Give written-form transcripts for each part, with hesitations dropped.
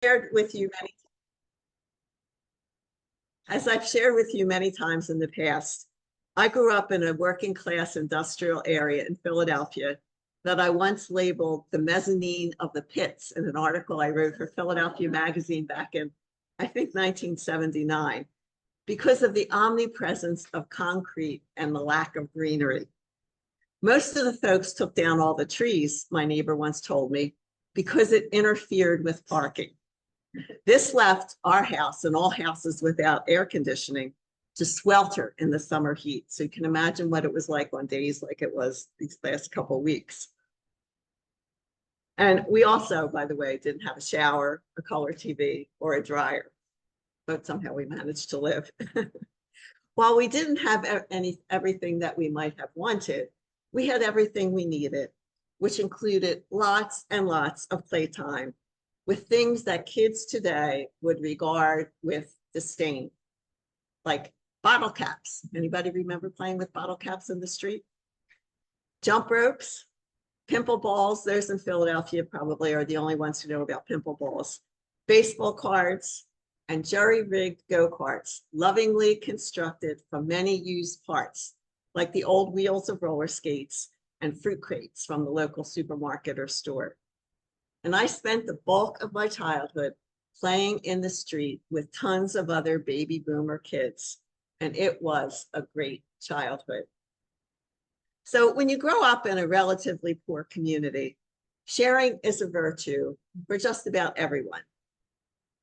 shared with you many, as I've shared with you many times in the past, I grew up in a working class industrial area in Philadelphia that I once labeled the mezzanine of the pits in an article I wrote for Philadelphia Magazine back in, I think, 1979, because of the omnipresence of concrete and the lack of greenery. Most of the folks took down all the trees, my neighbor once told me, because it interfered with parking. This left our house and all houses without air conditioning to swelter in the summer heat. So you can imagine what it was like on days like it was these last couple of weeks. And we also, by the way, didn't have a shower, a color TV, or a dryer, but somehow we managed to live. While we didn't have everything that we might have wanted, we had everything we needed, which included lots and lots of playtime with things that kids today would regard with disdain, like bottle caps. Anybody remember playing with bottle caps in the street? Jump ropes, pimple balls. Those in Philadelphia probably are the only ones who know about pimple balls. Baseball cards and jury-rigged go-karts, lovingly constructed from many used parts, like the old wheels of roller skates and fruit crates from the local supermarket or store. And I spent the bulk of my childhood playing in the street with tons of other baby boomer kids, and it was a great childhood. So when you grow up in a relatively poor community, sharing is a virtue for just about everyone.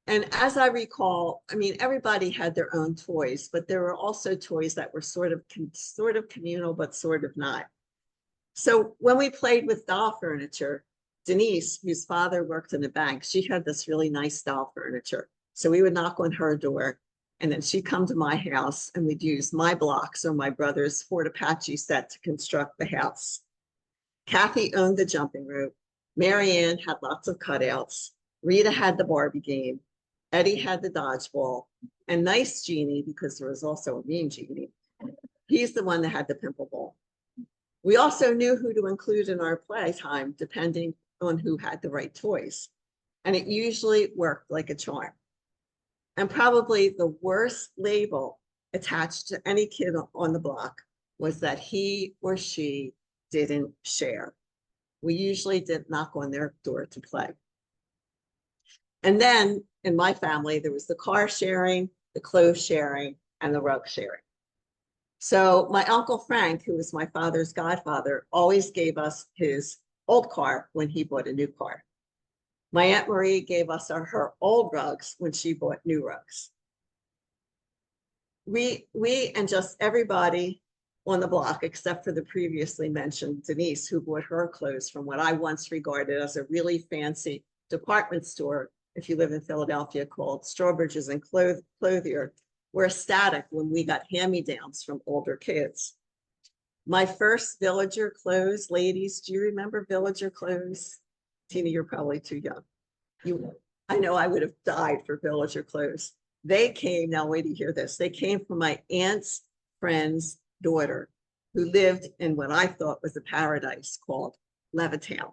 And as I recall, I mean, everybody had their own toys, but there were also toys that were sort of communal, but sort of not. So when we played with doll furniture, Denise, whose father worked in a bank, she had this really nice doll furniture. So we would knock on her door, and then she'd come to my house, and we'd use my blocks or my brother's Fort Apache set to construct the house. Kathy owned the jumping rope. Marianne had lots of cutouts. Rita had the Barbie game. Eddie had the dodgeball. And nice Jeannie, because there was also a mean Jeannie, he's the one that had the pimple ball. We also knew who to include in our playtime, depending on who had the right toys. And it usually worked like a charm. And probably the worst label attached to any kid on the block was that he or she didn't share. We usually didn't knock on their door to play. And then in my family, there was the car sharing, the clothes sharing, and the rug sharing. So my Uncle Frank, who was my father's godfather, always gave us his old car when he bought a new car. My Aunt Marie gave us her old rugs when she bought new rugs. We and just everybody on the block, except for the previously mentioned Denise, who bought her clothes from what I once regarded as a really fancy department store, if you live in Philadelphia, called Strawbridge's and Clothier, were ecstatic when we got hand-me-downs from older kids. My first villager clothes, ladies, do you remember villager clothes? Tina, you're probably too young. I know I would have died for villager clothes. They came, now wait to hear this, they came from my aunt's friend's daughter who lived in what I thought was a paradise called Levittown.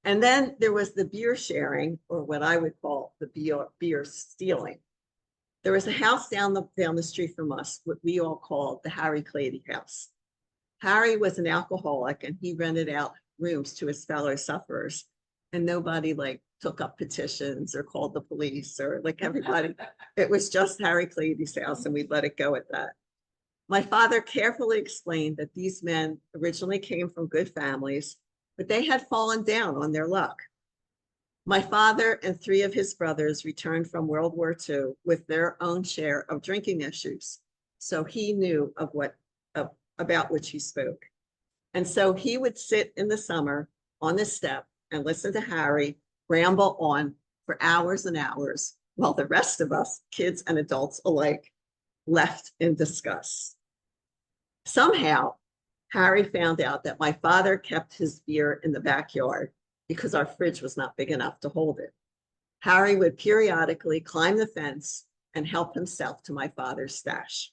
And then there was the beer sharing, or what I would call the beer stealing. There was a house down the street from us, what we all called the Harry Clady house. Harry was an alcoholic and he rented out rooms to his fellow sufferers, and nobody like took up petitions or called the police or like everybody. It was just Harry Clady's house and we let it go at that. My father carefully explained that these men originally came from good families, but they had fallen down on their luck. My father and 3 of his brothers returned from World War II with their own share of drinking issues. So he knew about which he spoke. And so he would sit in the summer on the step and listen to Harry ramble on for hours and hours, while the rest of us, kids and adults alike, left in disgust. Somehow, Harry found out that my father kept his beer in the backyard because our fridge was not big enough to hold it. Harry would periodically climb the fence and help himself to my father's stash.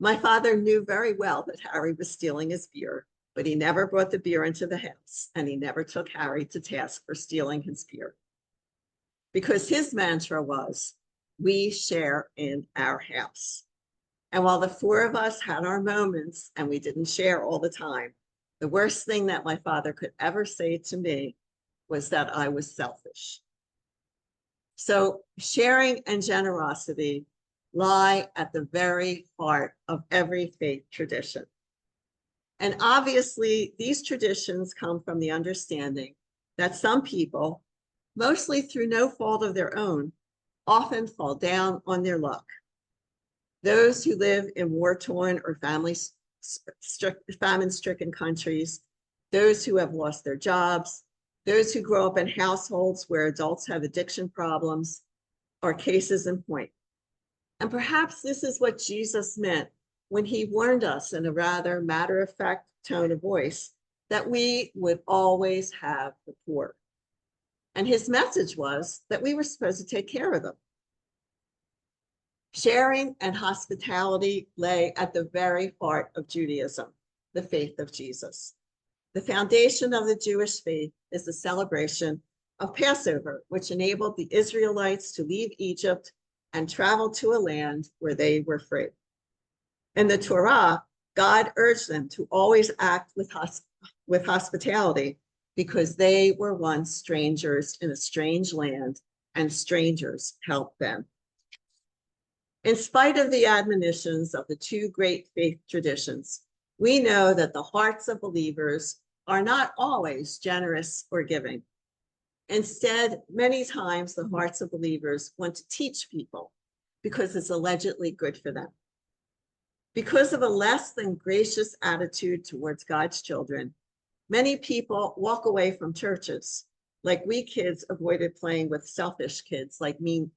My father knew very well that Harry was stealing his beer, but he never brought the beer into the house, and he never took Harry to task for stealing his beer. because his mantra was, we share in our house. And while the four of us had our moments and we didn't share all the time, the worst thing that my father could ever say to me was that I was selfish. So sharing and generosity lie at the very heart of every faith tradition. And obviously, these traditions come from the understanding that some people, mostly through no fault of their own, often fall down on their luck. Those who live in war-torn or famine-stricken countries, those who have lost their jobs, those who grow up in households where adults have addiction problems, are cases in point. And perhaps this is what Jesus meant when he warned us in a rather matter-of-fact tone of voice that we would always have the poor. And his message was that we were supposed to take care of them. Sharing and hospitality lay at the very heart of Judaism, the faith of Jesus. The foundation of the Jewish faith is the celebration of Passover, which enabled the Israelites to leave Egypt and travel to a land where they were free. In the Torah, God urged them to always act with hospitality because they were once strangers in a strange land and strangers helped them. In spite of the admonitions of the two great faith traditions, we know that the hearts of believers are not always generous or giving. Instead, many times the hearts of believers want to teach people because it's allegedly good for them. Because of a less than gracious attitude towards God's children, many people walk away from churches, like we kids avoided playing with selfish kids like Mean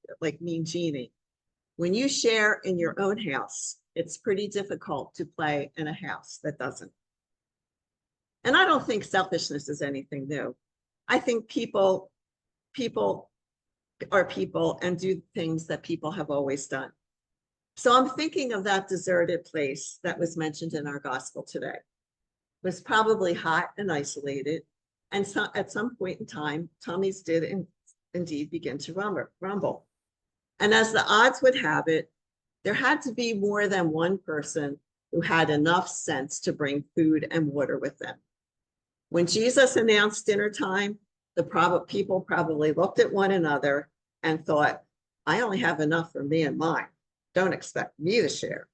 Jeannie. When you share in your own house, it's pretty difficult to play in a house that doesn't. And I don't think selfishness is anything new. I think people are people and do things that people have always done. So I'm thinking of that deserted place that was mentioned in our gospel today. It was probably hot and isolated. And so at some point in time, tummies did indeed begin to rumble. And as the odds would have it, there had to be more than one person who had enough sense to bring food and water with them. When Jesus announced dinner time, the people probably looked at one another and thought, I only have enough for me and mine. Don't expect me to share.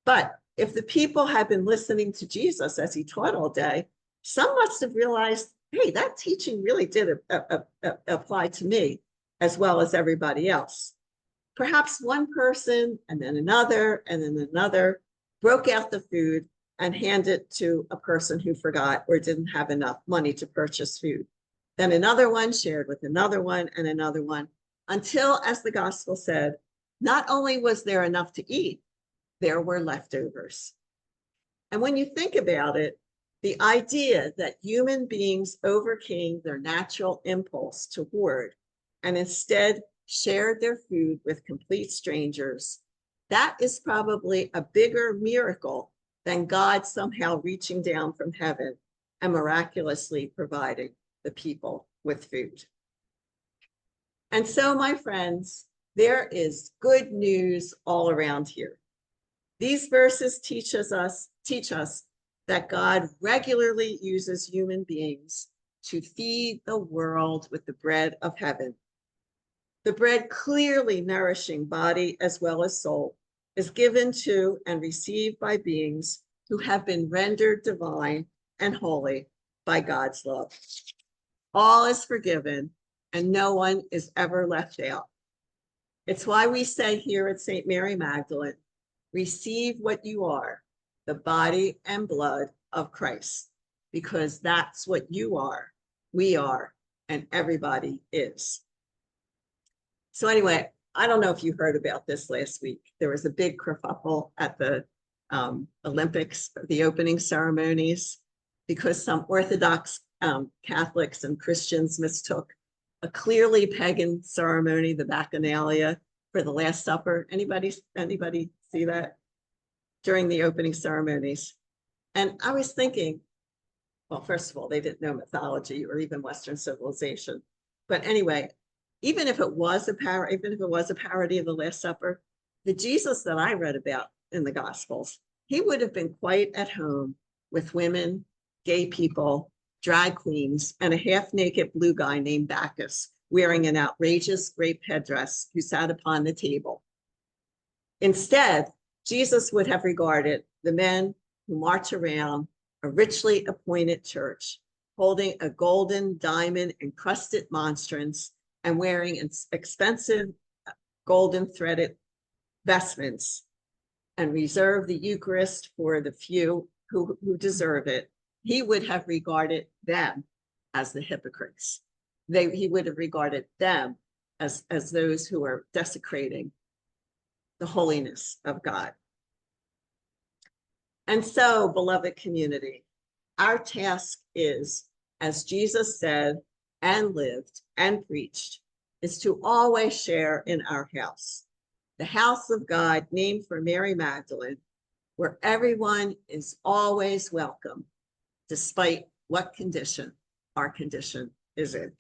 But if the people had been listening to Jesus as he taught all day, some must have realized, hey, that teaching really did apply to me as well as everybody else. Perhaps one person and then another broke out the food and handed it to a person who forgot or didn't have enough money to purchase food. Then another one shared with another one and another one, until, as the gospel said, not only was there enough to eat, there were leftovers. And when you think about it, the idea that human beings overcame their natural impulse to hoard and instead shared their food with complete strangers, that is probably a bigger miracle than God somehow reaching down from heaven and miraculously providing the people with food. And so, my friends, there is good news all around here. These verses teach us that God regularly uses human beings to feed the world with the bread of heaven. The bread clearly nourishing body as well as soul is given to and received by beings who have been rendered divine and holy by God's love. All is forgiven and no one is ever left out. It's why we say here at St. Mary Magdalene, receive what you are, the body and blood of Christ, because that's what you are, we are, and everybody is. So anyway, I don't know if you heard about this last week. There was a big kerfuffle at the Olympics, the opening ceremonies, because some Orthodox Catholics and Christians mistook a clearly pagan ceremony, the Bacchanalia, for the Last Supper. Anybody see that during the opening ceremonies? And I was thinking, well, first of all, they didn't know mythology or even Western civilization. But anyway, even if it was a parody of the Last Supper, the Jesus that I read about in the Gospels, he would have been quite at home with women, gay people, drag queens, and a half-naked blue guy named Bacchus wearing an outrageous grape headdress who sat upon the table. Instead, Jesus would have regarded the men who march around a richly appointed church, holding a golden, diamond encrusted monstrance and wearing expensive golden threaded vestments, and reserve the Eucharist for the few who deserve it. He would have regarded them as the hypocrites. He would have regarded them as those who are desecrating the holiness of God. And so, beloved community, our task is, as Jesus said and lived and preached, is to always share in our house, the house of God named for Mary Magdalene, where everyone is always welcome, despite what condition our condition is in.